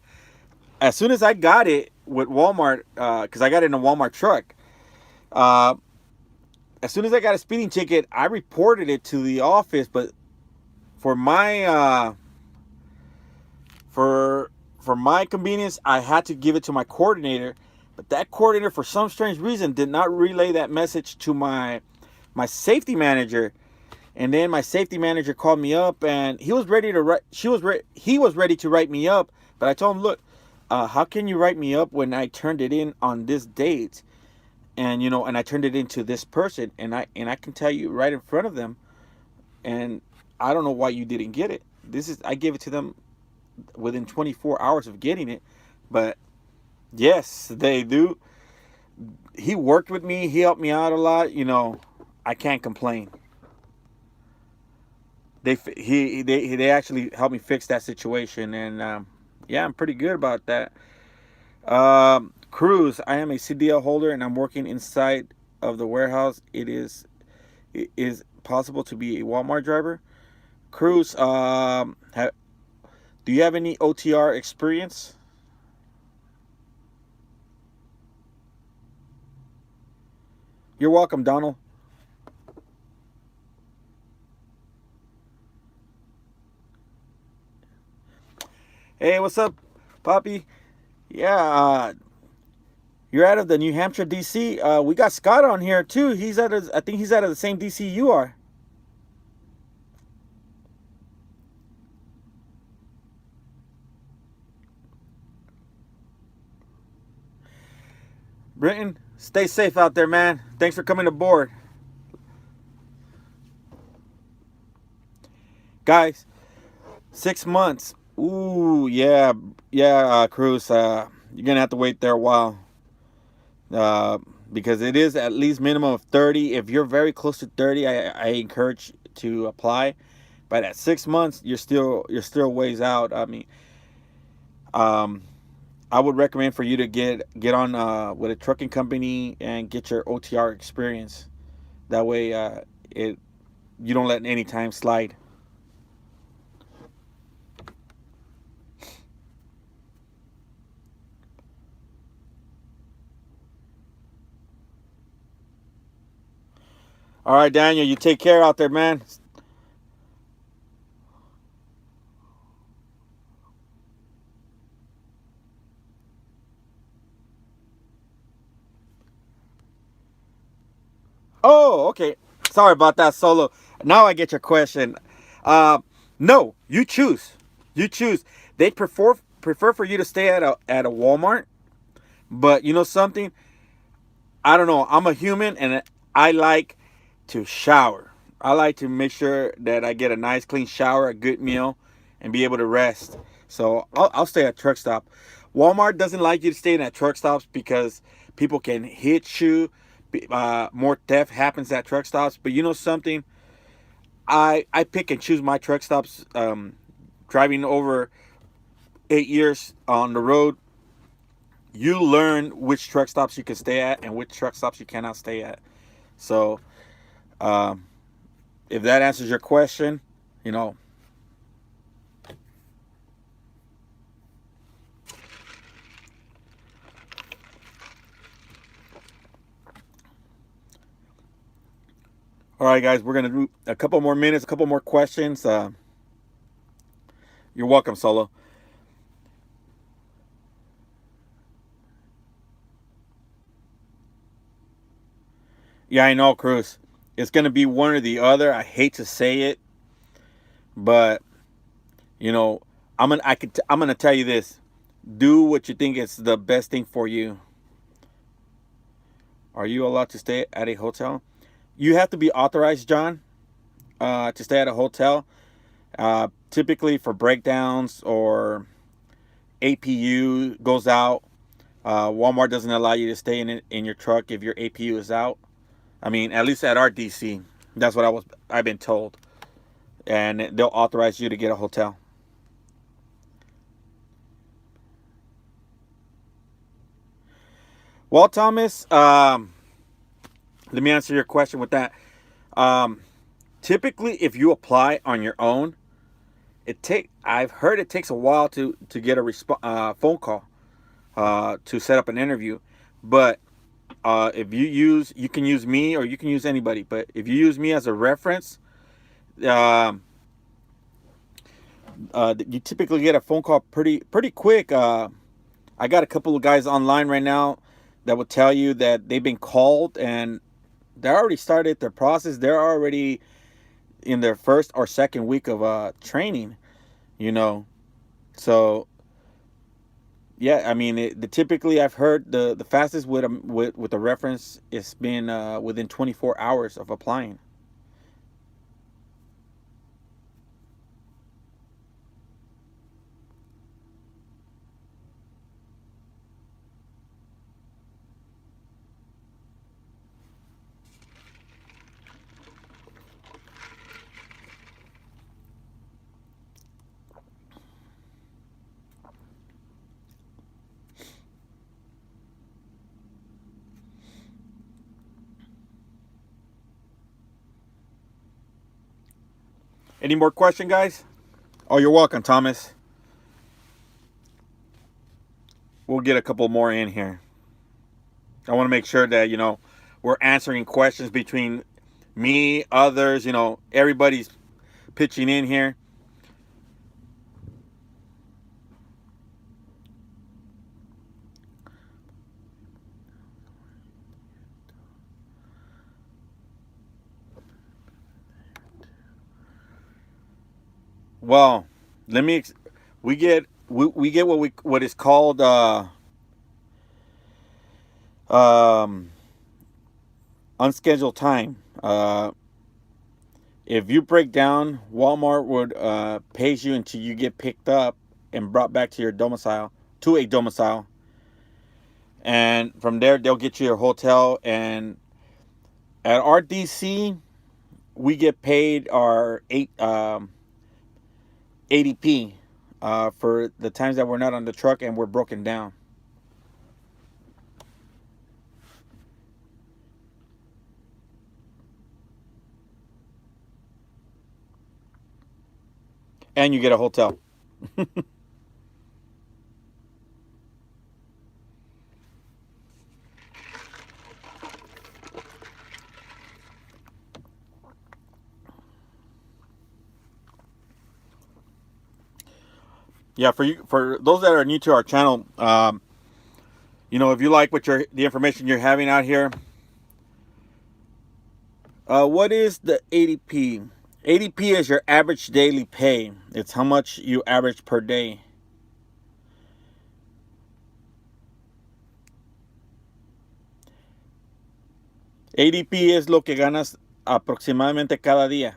as soon as I got it with Walmart, because I got it in a Walmart truck. Uh, as soon as I got a speeding ticket, I reported it to the office. But for my for my convenience, I had to give it to my coordinator. But that coordinator, for some strange reason, did not relay that message to my safety manager. And then my safety manager called me up, and he was ready to write. He was ready to write me up, but I told him, look, how can you write me up when I turned it in on this date, and and I turned it into this person, and I can tell you right in front of them, and I don't know why you didn't get it. I gave it to them within 24 hours of getting it, but yes, they do. He worked with me. He helped me out a lot. I can't complain. They actually helped me fix that situation, and yeah, I'm pretty good about that. Cruz, I am a CDL holder, and I'm working inside of the warehouse. It is possible to be a Walmart driver. Cruz, do you have any OTR experience? You're welcome, Donald. Hey, what's up, Poppy? Yeah, you're out of the New Hampshire DC. We got Scott on here too. I think he's out of the same DC you are. Britton, stay safe out there, man. Thanks for coming aboard. Guys, 6 months. Ooh, yeah, yeah, Cruz. You're gonna have to wait there a while, because it is at least minimum of 30. If you're very close to 30, I encourage to apply. But at 6 months, you're still ways out. I mean, I would recommend for you to get on with a trucking company and get your OTR experience. That way, it you don't let any time slide. All right, Daniel, you take care out there, man. Oh, okay. Sorry about that, Solo. Now I get your question. Uh, no, you choose. You choose. They prefer for you to stay at a Walmart, but you know something? I don't know. I'm a human, and I like to shower. I like to make sure that I get a nice clean shower, a good meal, and be able to rest. So I'll stay at truck stop. Walmart doesn't like you to stay in at truck stops because people can hit you. More theft happens at truck stops. But you know something? I pick and choose my truck stops. Driving over 8 years on the road, you learn which truck stops you can stay at and which truck stops you cannot stay at. So, um, if that answers your question, you know. All right, guys, we're gonna do a couple more minutes, a couple more questions. You're welcome, Solo. Yeah, I know, Cruz. It's gonna be one or the other. I hate to say it, but you know, I'm gonna tell you this: do what you think is the best thing for you. Are you allowed to stay at a hotel? You have to be authorized, John, to stay at a hotel. Typically for breakdowns or APU goes out. Walmart doesn't allow you to stay in your truck if your APU is out. I mean, at least at our DC, that's what I've been told, and they'll authorize you to get a hotel. Well, Thomas, let me answer your question with that. Um, Typically, if you apply on your own, I've heard it takes a while to get a phone call to set up an interview. But if you can use me or you can use anybody. But if you use me as a reference, um, you typically get a phone call pretty quick. I got a couple of guys online right now that will tell you that they've been called and they already started their process. They're already in their first or second week of training, you know. So yeah, I mean, typically I've heard the fastest with a reference it's been within 24 hours of applying. Any more question, guys? Oh, you're welcome, Thomas. We'll get a couple more in here. I want to make sure that, we're answering questions between me, others, everybody's pitching in here. Well, let me. We get what is called unscheduled time. If you break down, Walmart would pays you until you get picked up and brought back to a domicile, and from there they'll get you your hotel. And at our DC, we get paid our ADP for the times that we're not on the truck and we're broken down. And you get a hotel. Yeah, for those that are new to our channel, if you like the information you're having out here, what is the ADP? ADP is your average daily pay. It's how much you average per day. ADP es lo que ganas aproximadamente cada día.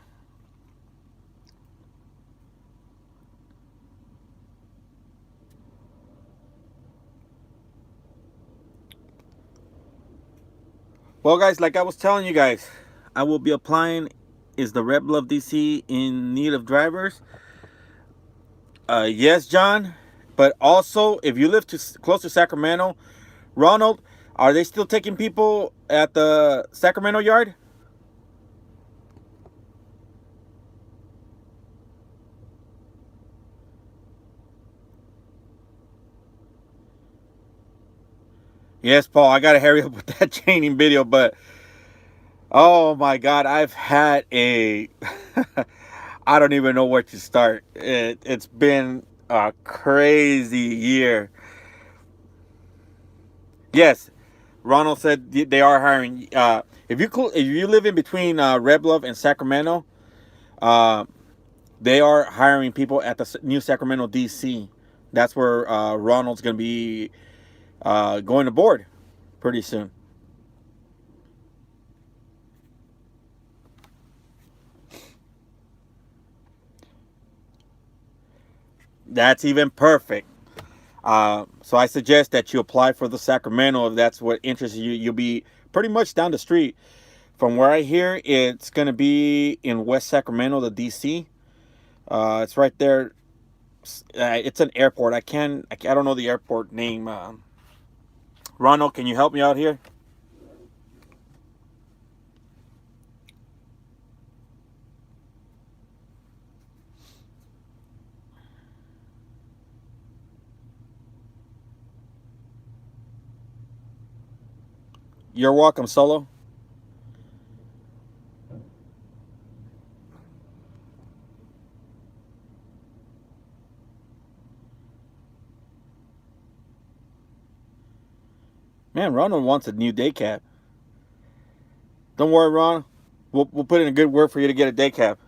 Well, guys, like I was telling you guys, I will be applying. Is the Red Bluff DC in need of drivers? Yes, John. But also, if you live close to Sacramento, Ronald, are they still taking people at the Sacramento yard? Yes, Paul, I gotta hurry up with that chaining video, but oh my God, I've had I don't even know where to start. It's been a crazy year. Yes, Ronald said they are hiring. If you live in between Red Bluff and Sacramento, uh, they are hiring people at the new Sacramento DC. That's where Ronald's going to be going aboard pretty soon. That's even perfect. So I suggest that you apply for the Sacramento if that's what interests you. You'll be pretty much down the street. From where I hear, it's going to be in West Sacramento, the DC. It's right there. It's an airport. I don't know the airport name. Ronald, can you help me out here? You're welcome, Solo. Man, Ronald wants a new day cab. Don't worry, Ron. We'll put in a good word for you to get a day cab.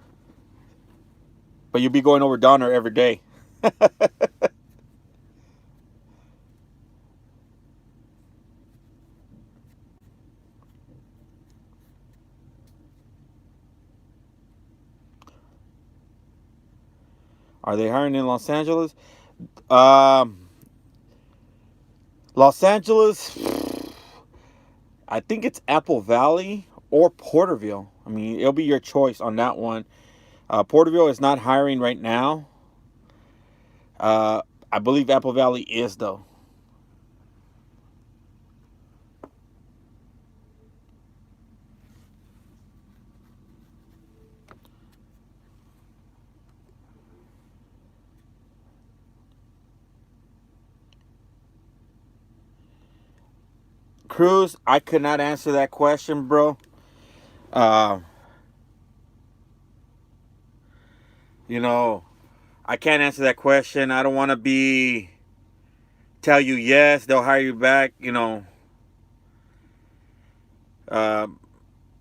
but you'll be going over Donner every day. Are they hiring in Los Angeles? Um, Los Angeles, I think it's Apple Valley or Porterville. I mean, it'll be your choice on that one. Porterville is not hiring right now. Uh, I believe Apple Valley is, though. Cruz, I could not answer that question, bro. Uh, you know, I can't answer that question. I don't want to tell you yes, they'll hire you back. Uh,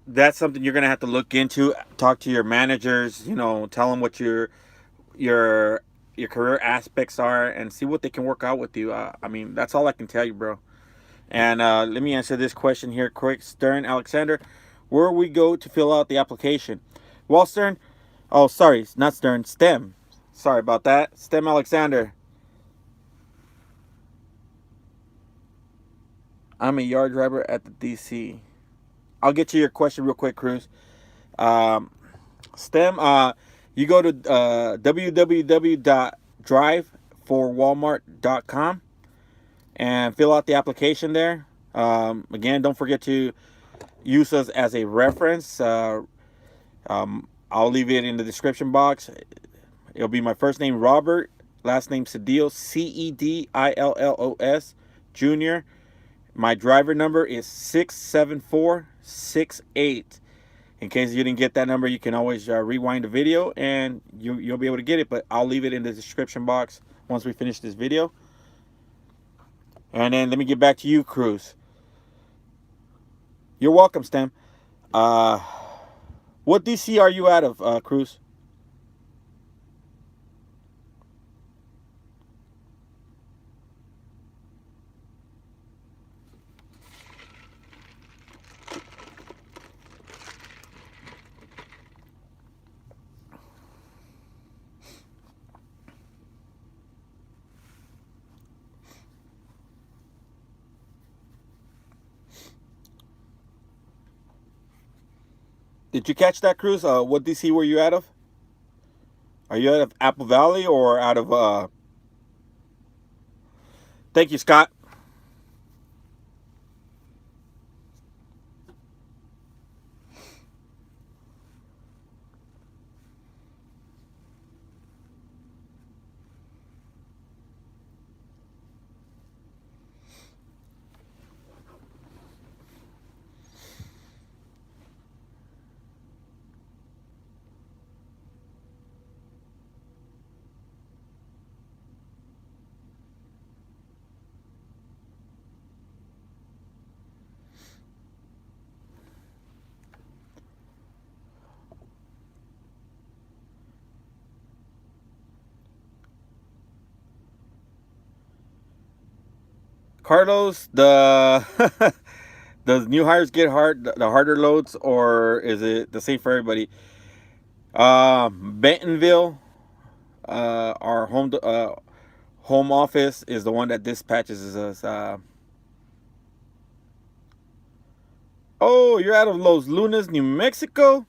that's something you're gonna have to look into. Talk to your managers. Tell them what your your career aspects are, and see what they can work out with you. I mean, that's all I can tell you, bro. And let me answer this question here quick. Stern Alexander, where we go to fill out the application? Well, Stern, oh, sorry, not Stern, STEM. Sorry about that. STEM Alexander. I'm a yard driver at the DC. I'll get to your question real quick, Cruz. Um, STEM, you go to www.driveforwalmart.com and fill out the application there. Again, don't forget to use us as a reference. I'll leave it in the description box. It'll be my first name, Robert, last name, Cedillos, Cedillos Jr. My driver number is 67468. In case you didn't get that number, you can always rewind the video and you'll be able to get it. But I'll leave it in the description box once we finish this video. And then let me get back to you, Cruz. You're welcome, Stem. What DC are you out of, Cruz? Did you catch that, Cruz? What DC were you out of? Are you out of Apple Valley or out of... Thank you, Scott. Carlos, the does new hires get the harder loads, or is it the same for everybody? Bentonville, our home office is the one that dispatches us. Oh, you're out of Los Lunas, New Mexico.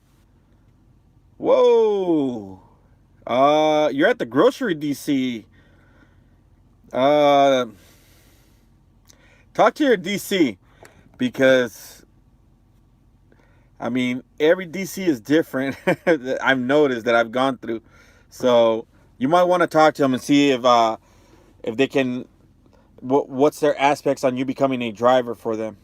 Whoa. You're at the grocery DC. Uh, Talk to your DC, because I mean, every DC is different. I've noticed that I've gone through. So you might want to talk to them and see if they can, what's their aspects on you becoming a driver for them.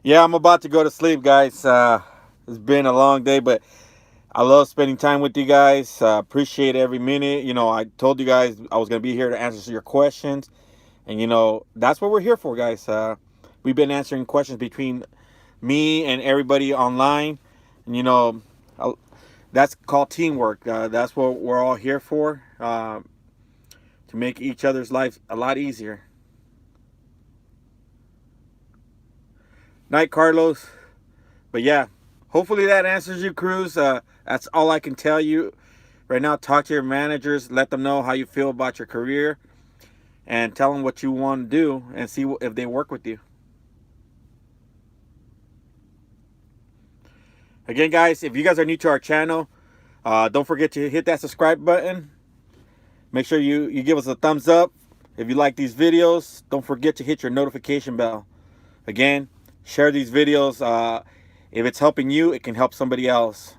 Yeah, I'm about to go to sleep, guys. It's been a long day, but I love spending time with you guys. Appreciate every minute. I told you guys I was going to be here to answer your questions. And, that's what we're here for, guys. we've been answering questions between me and everybody online. And you know, that's called teamwork. That's what we're all here for, to make each other's life a lot easier. Night, Carlos. But yeah, hopefully that answers you, Cruz. That's all I can tell you right now. Talk to your managers, let them know how you feel about your career, and tell them what you want to do, and see if they work with you. Again, guys, if you guys are new to our channel, don't forget to hit that subscribe button. Make sure you give us a thumbs up. If you like these videos, don't forget to hit your notification bell. Again, share these videos. If it's helping you, it can help somebody else.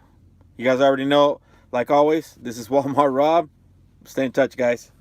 You guys already know, like always, this is Walmart Rob. Stay in touch, guys.